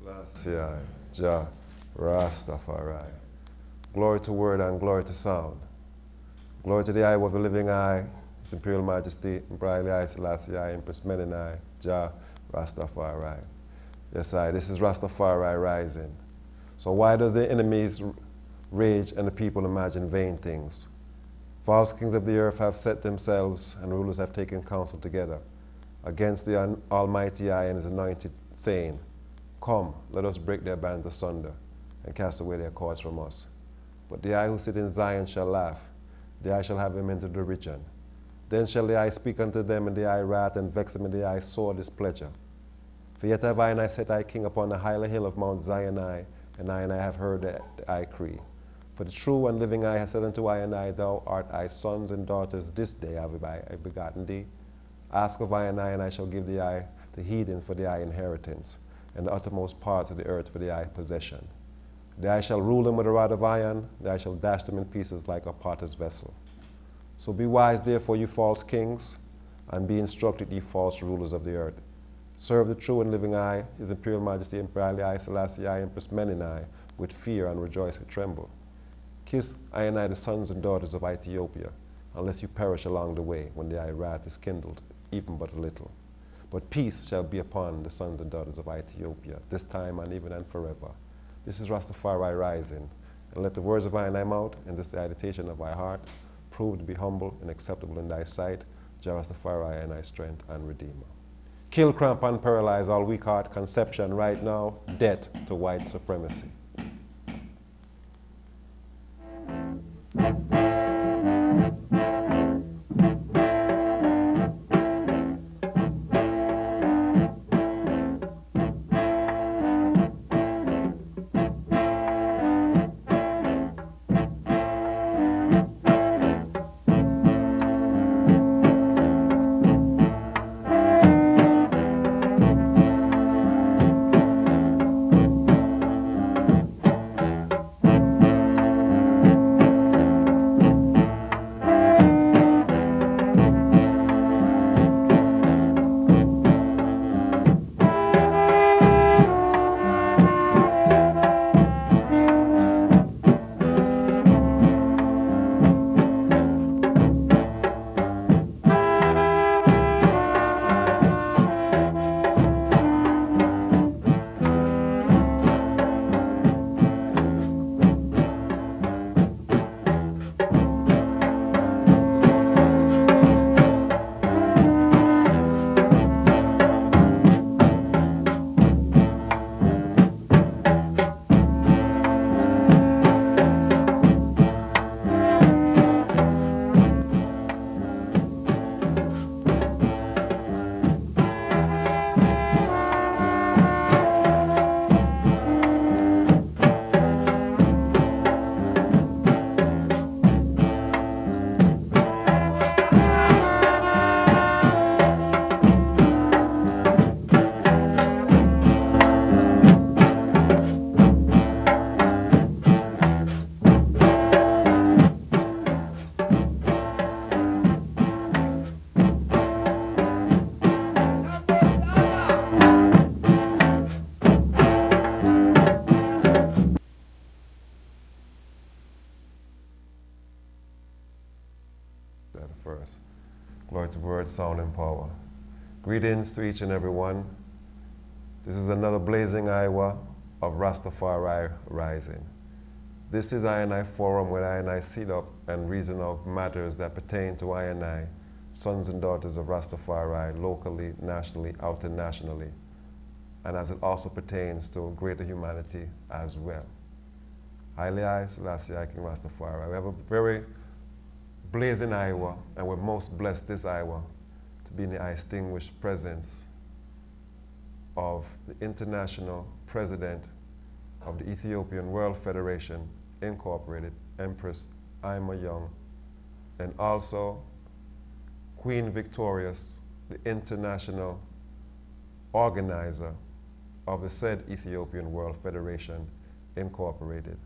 Selassie, Jah, Rastafari. Glory to word and glory to sound. Glory to the eye of the living eye, His Imperial Majesty, Empress Selassie, Empress Menini, Jah, Rastafari. Yes, this is Rastafari Rising. So why does the enemies rage and the people imagine vain things? False kings of the earth have set themselves, and rulers have taken counsel together against the Almighty Eye and His anointed, saying, Come, let us break their bands asunder and cast away their cords from us. But the Eye who sit in Zion shall laugh, the Eye shall have him into derision. Then shall the Eye speak unto them, and the Eye wrath, and vex them, and the Eye sore displeasure. For yet have I set thy king upon the higher hill of Mount Zion, and I have heard the Eye cry. For the true and living Eye hath said unto I, Thou art thy sons and daughters, this day have I begotten thee. Ask of and I shall give the Eye the heathen for the Eye inheritance, and the uttermost parts of the earth for the Eye possession. The Eye shall rule them with a rod of iron, the Eye shall dash them in pieces like a potter's vessel. So be wise therefore, you false kings, and be instructed, ye false rulers of the earth. Serve the true and living Eye, His Imperial Majesty, Empress Selassie, Empress Menini, with fear and rejoice and tremble. Kiss I, the sons and daughters of Ethiopia, unless you perish along the way when the Eye wrath is kindled, even but a little. But peace shall be upon the sons and daughters of Ethiopia, this time and even and forever. This is Rastafari Rising, and let the words of thy mouth and this meditation of thy heart prove to be humble and acceptable in thy sight, Jah Rastafari, and thy strength and Redeemer. Kill, cramp, and paralyze all weak heart conception right now, death to white supremacy. First. Glory to word, sound, and power. Greetings to each and every one. This is another blazing hour of Rastafari Rising. This is I forum where I sit up and reason of matters that pertain to I, sons and daughters of Rastafari, locally, nationally, internationally, and as it also pertains to greater humanity as well. Haile Selassie, King Rastafari. We have a very blazing hour, and we're most blessed this hour to be in the distinguished presence of the international president of the Ethiopian World Federation Incorporated, Empress Young, and also Queen Victorius, the international organizer of the said Ethiopian World Federation Incorporated,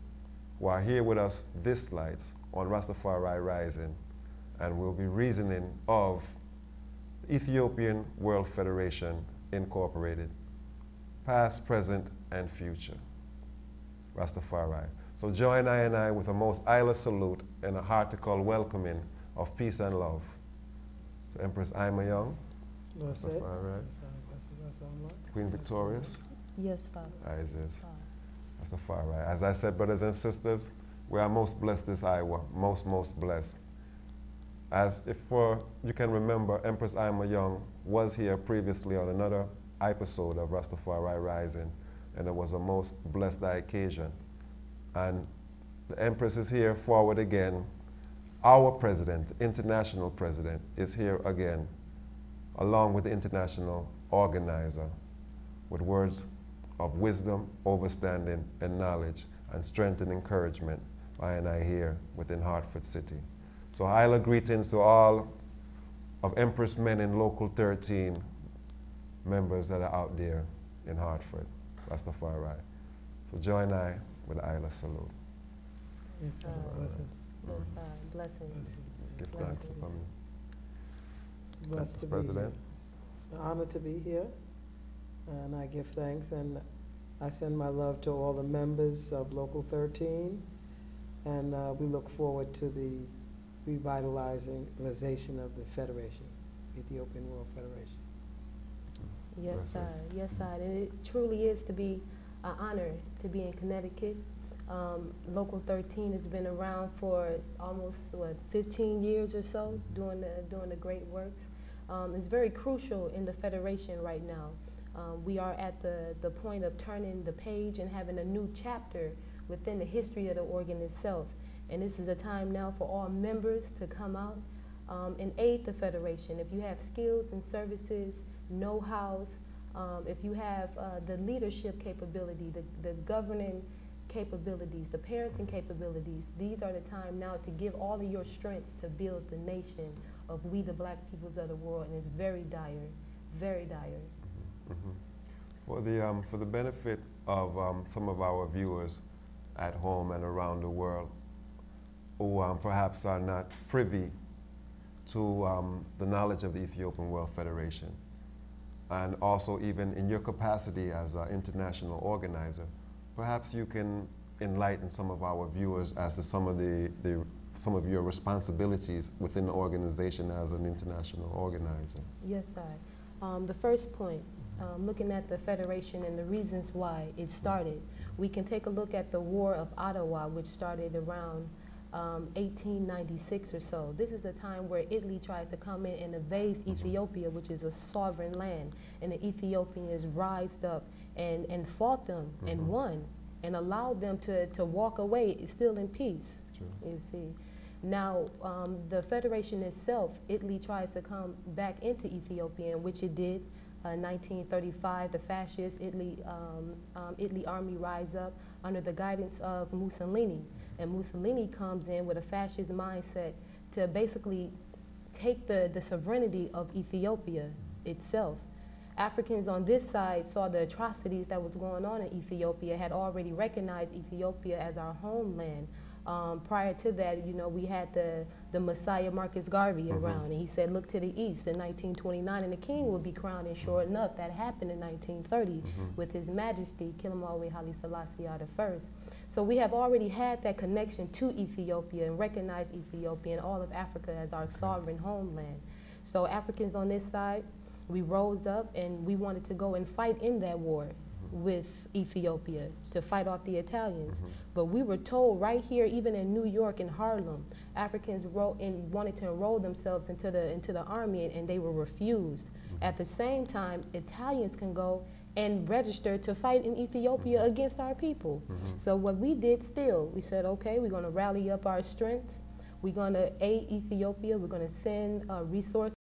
who are here with us this night on Rastafari Rising, and we'll be reasoning of Ethiopian World Federation Incorporated, past, present, and future. Rastafari. So join I and I with a most Isla salute and a heartical welcoming of peace and love. So Empress Ima Young, Rastafari. Queen Victorius. Yes, Father. Isis. Rastafari. As I said, brothers and sisters, we are most blessed this Iowa, most blessed. As if you can remember, Empress Ima Young was here previously on another episode of Rastafari Rising, and it was a most blessed occasion. And the Empress is here forward again. Our president, the international president, is here again, along with the international organizer, with words of wisdom, understanding, and knowledge, and strength and encouragement, I and I here within Hartford City. So Isla greetings to all of Empress Men in Local 13 members that are out there in Hartford, Rastafari. So join I with the Isla salute. Yes, blessing. Blessings. Give thanks for coming. It's blessed to be here. It's an honor to be here, and I give thanks, and I send my love to all the members of Local 13, and we look forward to the revitalization of the Federation, Ethiopian World Federation. Yes, sir. Yes, sir. And it truly is to be an honor to be in Connecticut. Local 13 has been around for almost, 15 years or so, doing the great works. It's very crucial in the Federation right now. We are at the point of turning the page and having a new chapter within the history of the organ itself. And this is a time now for all members to come out and aid the Federation. If you have skills and services, know-hows, if you have the leadership capability, the governing capabilities, the parenting capabilities, these are the time now to give all of your strengths to build the nation of we the black peoples of the world, and it's very dire, very dire. For the benefit of some of our viewers at home and around the world who perhaps are not privy to the knowledge of the Ethiopian World Federation, and also even in your capacity as an international organizer, perhaps you can enlighten some of our viewers as to some of your responsibilities within the organization as an international organizer. Yes, sir. The first point, looking at the Federation and the reasons why it started, we can take a look at the War of Ottawa, which started around 1896 or so. This is the time where Italy tries to come in and invade Ethiopia, which is a sovereign land, and the Ethiopians rised up and fought them and won and allowed them to walk away still in peace. True. You see. Now, the Federation itself, Italy tries to come back into Ethiopia, which it did. 1935, the fascist Italy army rise up under the guidance of Mussolini. And Mussolini comes in with a fascist mindset to basically take the sovereignty of Ethiopia itself. Africans on this side saw the atrocities that was going on in Ethiopia, had already recognized Ethiopia as our homeland. Prior to that, we had the Messiah Marcus Garvey around, and he said, look to the east in 1929, and the king would be crowned, and sure enough, that happened in 1930 with His Majesty, Kilimale Haile Selassie I. So we have already had that connection to Ethiopia and recognized Ethiopia and all of Africa as our sovereign homeland. So Africans on this side, we rose up and we wanted to go and fight in that war with Ethiopia to fight off the Italians. But we were told right here, even in New York and Harlem, Africans wanted to enroll themselves into the army, and they were refused. At the same time, Italians can go and register to fight in Ethiopia against our people. So what we did still, we said, okay, we're gonna rally up our strengths. We're gonna aid Ethiopia. We're gonna send resources